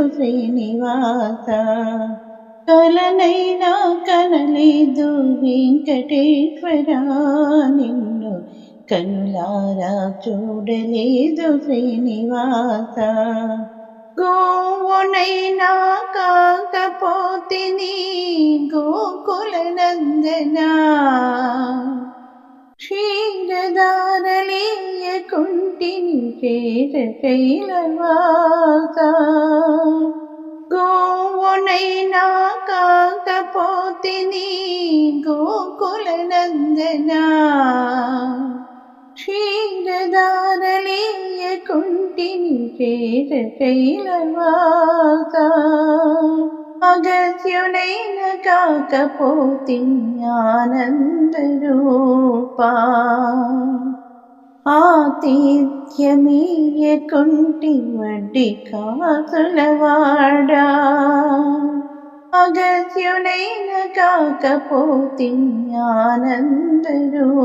శ్రీనివాస కలనైనా కనలేదు వెంకటేశ్వర నిన్ను కనులారా చూడలేదు శ్రీనివాస గోవునైనా కాకపోతిని గోకుల నందనా క్షీరదారలీయకుంటిని చేర కైలవాస గోవునైనా కాకపోతిని గోకుల నందనా క్షీరదారలీయకుంటిని చేర కైలవాస అగస్యునైన కాకపోతి ఆనందరూపా ఆతిథ్యమీయకుంటి వడ్డీ కాసులవాడా అగస్యునైన కాకపోతి ఆనందరూపా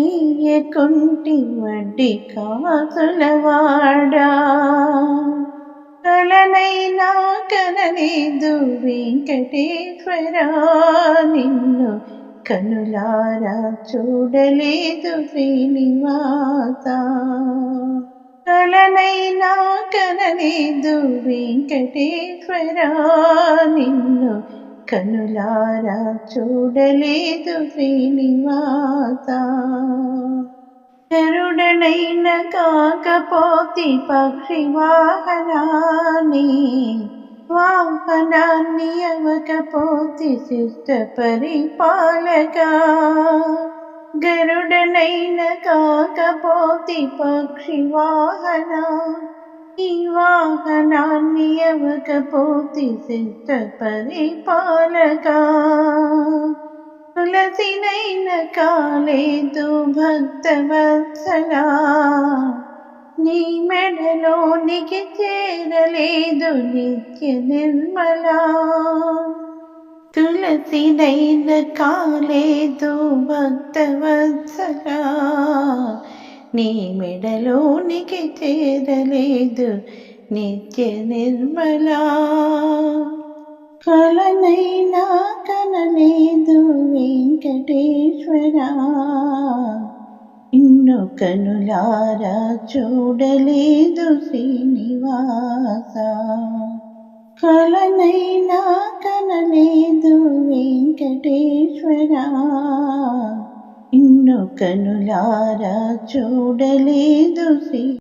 ఆతిథ్యమీయకుంటి వడ్డీ కాసులవాడా కలనైనా కనలేదు వెంకటేశ్వర నిన్ను కనులారా చూడలేదు శ్రీనివాస కలనైనా కనలేదు వెంకటేశ్వర నిన్ను కనులారా చూడలేదు శ్రీనివాస గరుడనైన కాకపోతి పక్షి వాహనాన్ని అవకపోతి శిష్ట పరిపాలక గరుడనైన కాకపోతి పక్షి వాహనాన్ని అవకపోతి శిష్ట పరిపాలక తులసినైన కాలేదు భక్తవత్సలా నీ మెడలోనికి చేరలేదు నిత్య నిర్మలా తులసినైన కాలేదు భక్తవత్సలా నీ మెడలోనికి చేరలేదు నిత్య నిర్మలా కలనైనా కనలేదు వెంకటేశ్వర నిన్ను కనులారా చూడలేదు శ్రీనివాస కలనైనా కనలేదు వెంకటేశ్వర నిన్ను కనులారా చూడలేదు శ్రీ